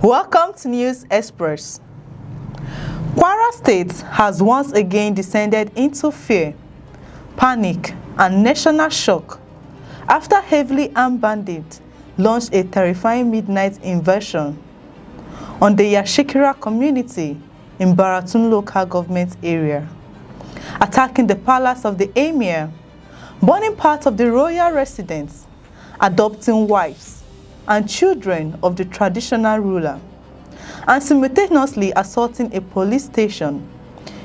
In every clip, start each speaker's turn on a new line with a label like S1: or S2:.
S1: Welcome to News Express. Kwara State has once again descended into fear, panic, and national shock after heavily armed bandits launched a terrifying midnight invasion on the Yashikira community in Baratun local government area, attacking the palace of the Emir, burning part of the royal residence, adopting wives and children of the traditional ruler, and simultaneously assaulting a police station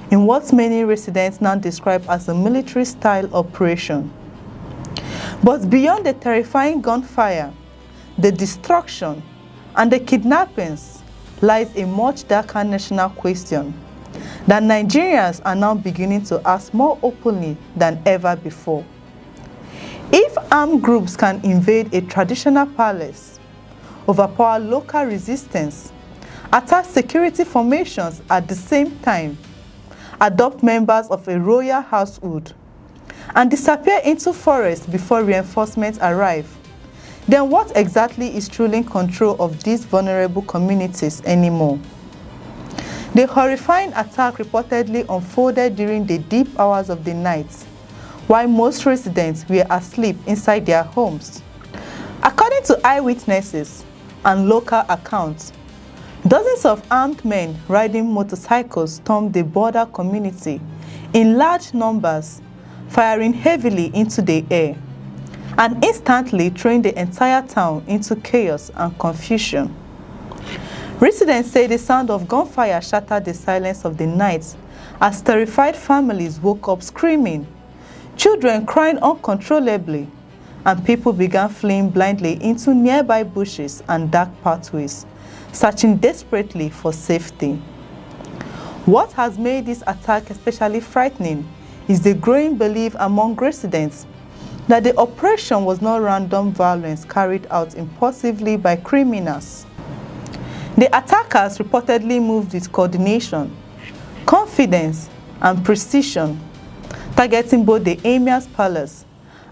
S1: in what many residents now describe as a military-style operation. But beyond the terrifying gunfire, the destruction, and the kidnappings lies a much darker national question that Nigerians are now beginning to ask more openly than ever before. If armed groups can invade a traditional palace, overpower local resistance, attack security formations at the same time, adopt members of a royal household, and disappear into forests before reinforcements arrive, then what exactly is truly in control of these vulnerable communities anymore? The horrifying attack reportedly unfolded during the deep hours of the night, while most residents were asleep inside their homes. According to eyewitnesses and local accounts, dozens of armed men riding motorcycles stormed the border community in large numbers, firing heavily into the air, and instantly throwing the entire town into chaos and confusion. Residents say the sound of gunfire shattered the silence of the night as terrified families woke up screaming, children crying uncontrollably, and people began fleeing blindly into nearby bushes and dark pathways, searching desperately for safety. What has made this attack especially frightening is the growing belief among residents that the operation was not random violence carried out impulsively by criminals. The attackers reportedly moved with coordination, confidence, and precision, targeting both the Emir's palace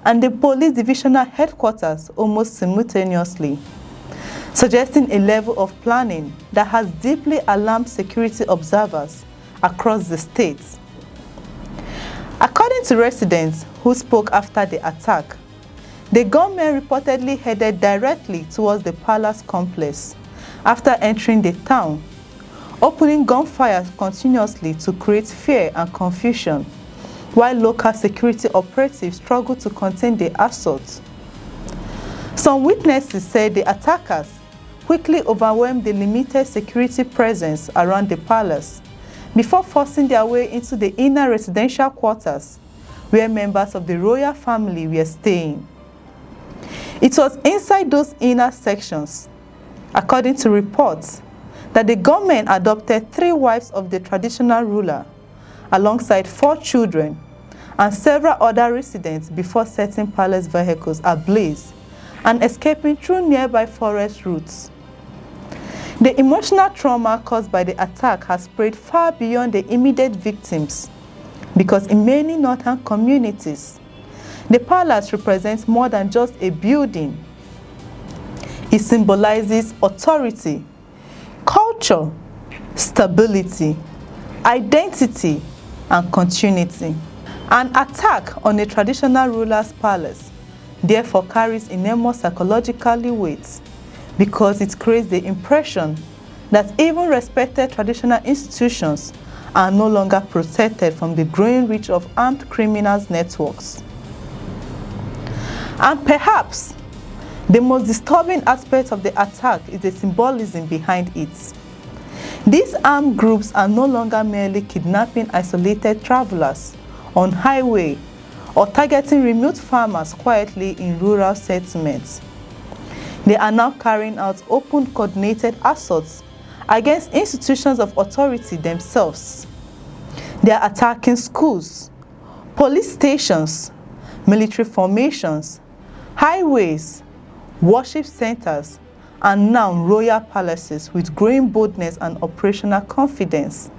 S1: and the police divisional headquarters almost simultaneously, suggesting a level of planning that has deeply alarmed security observers across the state. According to residents who spoke after the attack, the gunmen reportedly headed directly towards the palace complex after entering the town, opening gunfire continuously to create fear and confusion, while local security operatives struggled to contain the assault. Some witnesses said the attackers quickly overwhelmed the limited security presence around the palace before forcing their way into the inner residential quarters where members of the royal family were staying. It was inside those inner sections, according to reports, that the gunmen adopted 3 wives of the traditional ruler alongside 4 children and several other residents before setting palace vehicles ablaze and escaping through nearby forest routes. The emotional trauma caused by the attack has spread far beyond the immediate victims, because in many northern communities, the palace represents more than just a building. It symbolizes authority, culture, stability, identity, and continuity. An attack on a traditional ruler's palace therefore carries enormous psychological weight, because it creates the impression that even respected traditional institutions are no longer protected from the growing reach of armed criminals' networks. And perhaps the most disturbing aspect of the attack is the symbolism behind it. These armed groups are no longer merely kidnapping isolated travelers on highway or targeting remote farmers quietly in rural settlements. They are now carrying out open coordinated assaults against institutions of authority themselves. They are attacking schools, police stations, military formations, highways, worship centers, and now royal palaces with growing boldness and operational confidence.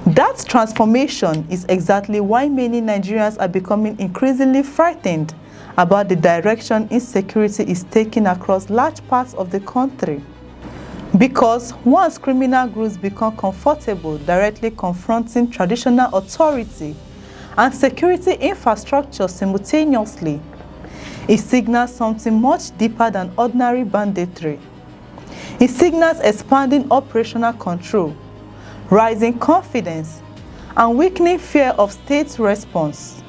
S1: That transformation is exactly why many Nigerians are becoming increasingly frightened about the direction insecurity is taking across large parts of the country. Because once criminal groups become comfortable directly confronting traditional authority and security infrastructure simultaneously, it signals something much deeper than ordinary banditry. It signals expanding operational control, rising confidence, and weakening fear of state response.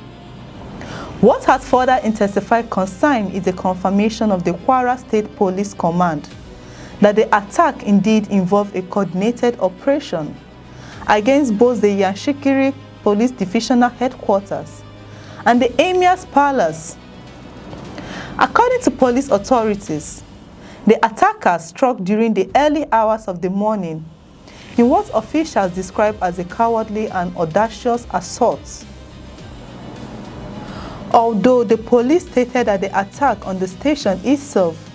S1: What has further intensified concern is the confirmation of the Kwara State Police Command that the attack indeed involved a coordinated operation against both the Yanshikiri Police Divisional Headquarters and the Emir's Palace. According to police authorities, the attackers struck during the early hours of the morning in what officials describe as a cowardly and audacious assault. Although the police stated that the attack on the station itself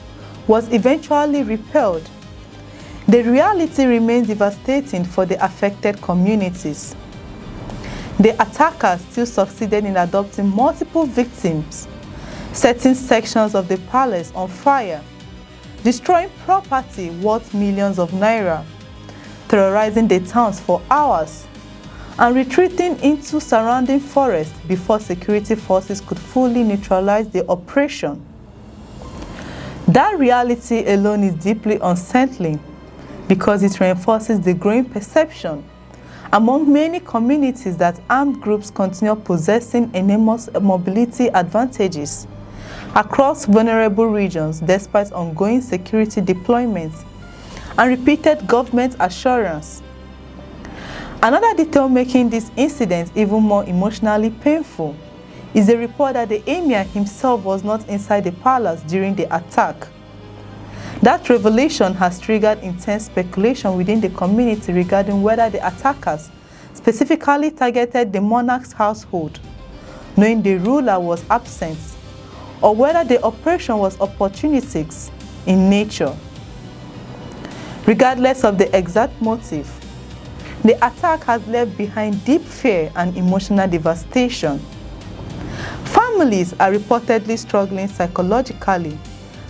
S1: was eventually repelled, the reality remains devastating for the affected communities. The attackers still succeeded in adopting multiple victims, setting sections of the palace on fire, destroying property worth millions of naira, terrorizing the towns for hours, and retreating into surrounding forests before security forces could fully neutralize the operation. That reality alone is deeply unsettling because it reinforces the growing perception among many communities that armed groups continue possessing enormous mobility advantages across vulnerable regions despite ongoing security deployments and repeated government assurance. Another detail making this incident even more emotionally painful is the report that the Emir himself was not inside the palace during the attack. That revelation has triggered intense speculation within the community regarding whether the attackers specifically targeted the monarch's household, knowing the ruler was absent, or whether the operation was opportunistic in nature. Regardless of the exact motive, the attack has left behind deep fear and emotional devastation. Families are reportedly struggling psychologically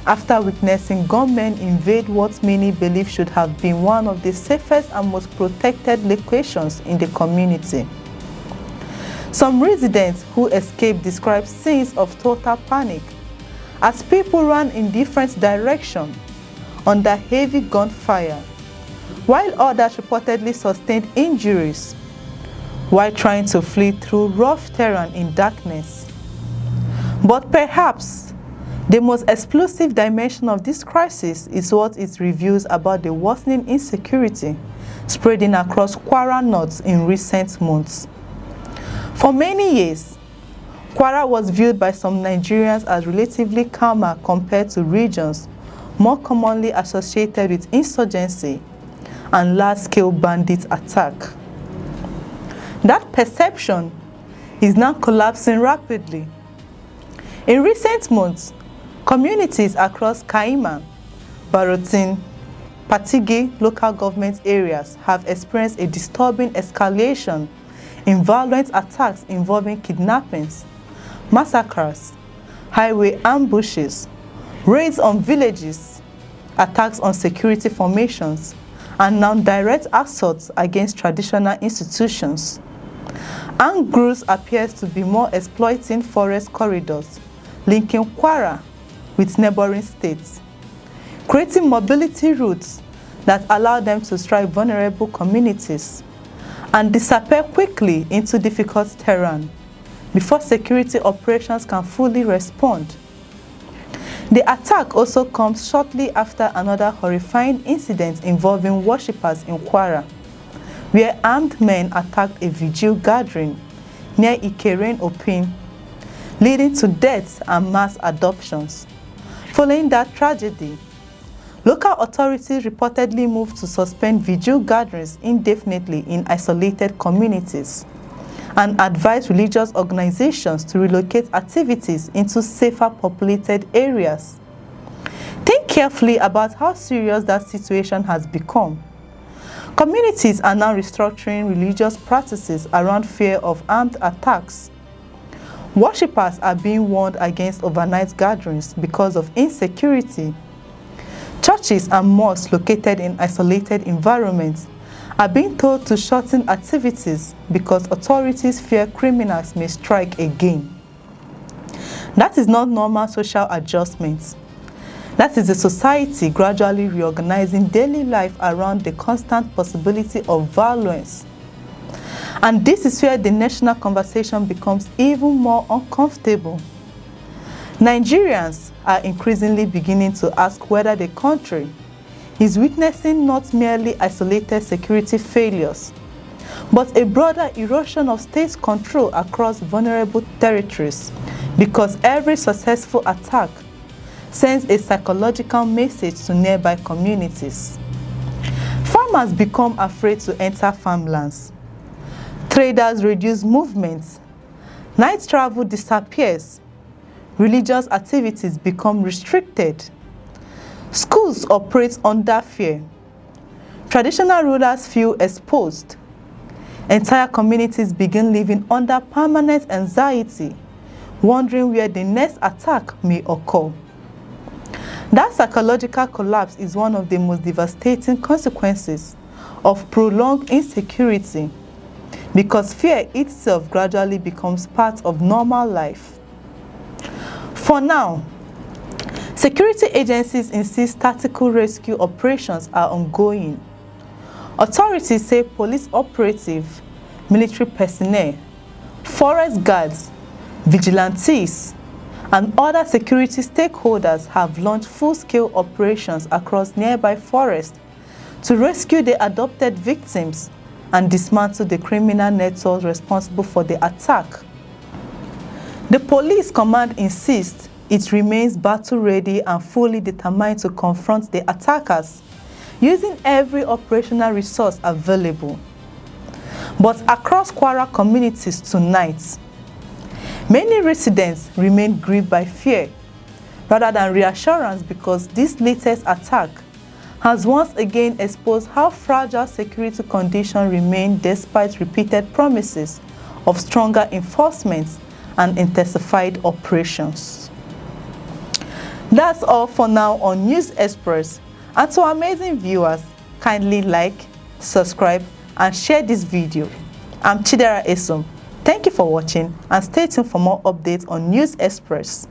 S1: after witnessing gunmen invade what many believe should have been one of the safest and most protected locations in the community. Some residents who escaped describe scenes of total panic as people ran in different directions under heavy gunfire, while others reportedly sustained injuries while trying to flee through rough terrain in darkness. But perhaps the most explosive dimension of this crisis is what it reveals about the worsening insecurity spreading across Kwara North in recent months. For many years, Kwara was viewed by some Nigerians as relatively calmer compared to regions more commonly associated with insurgency and large-scale bandit attack. That perception is now collapsing rapidly. In recent months, communities across Kaima, Barotin, Patigi local government areas have experienced a disturbing escalation in violent attacks involving kidnappings, massacres, highway ambushes, raids on villages, attacks on security formations, and now direct assaults against traditional institutions. Armed groups appears to be more exploiting forest corridors, linking Kwara with neighboring states, creating mobility routes that allow them to strike vulnerable communities and disappear quickly into difficult terrain before security operations can fully respond. The attack also comes shortly after another horrifying incident involving worshippers in Kwara, where armed men attacked a vigil gathering near Ikeren Opin, leading to deaths and mass adoptions. Following that tragedy, local authorities reportedly moved to suspend vigil gatherings indefinitely in isolated communities and advised religious organizations to relocate activities into safer populated areas. Think carefully about how serious that situation has become. Communities are now restructuring religious practices around fear of armed attacks. Worshippers are being warned against overnight gatherings because of insecurity. Churches and mosques located in isolated environments are being told to shorten activities because authorities fear criminals may strike again. That is not normal social adjustments. That is a society gradually reorganizing daily life around the constant possibility of violence. And this is where the national conversation becomes even more uncomfortable. Nigerians are increasingly beginning to ask whether the country is witnessing not merely isolated security failures, but a broader erosion of state control across vulnerable territories, because every successful attack sends a psychological message to nearby communities. Farmers become afraid to enter farmlands. Traders reduce movements. Night travel disappears. Religious activities become restricted. Schools operate under fear. Traditional rulers feel exposed. Entire communities begin living under permanent anxiety, wondering where the next attack may occur. That psychological collapse is one of the most devastating consequences of prolonged insecurity, because fear itself gradually becomes part of normal life. For now, security agencies insist tactical rescue operations are ongoing. Authorities say police operatives, military personnel, forest guards, vigilantes, and other security stakeholders have launched full-scale operations across nearby forests to rescue the adopted victims and dismantle the criminal networks responsible for the attack. The police command insists it remains battle-ready and fully determined to confront the attackers, using every operational resource available. But across Kwara communities tonight, many residents remain gripped by fear rather than reassurance, because this latest attack has once again exposed how fragile security conditions remain despite repeated promises of stronger enforcement and intensified operations. That's all for now on News Express. And to our amazing viewers, kindly like, subscribe, and share this video. I'm Chidera Esom. Thank you for watching, and stay tuned for more updates on News Express.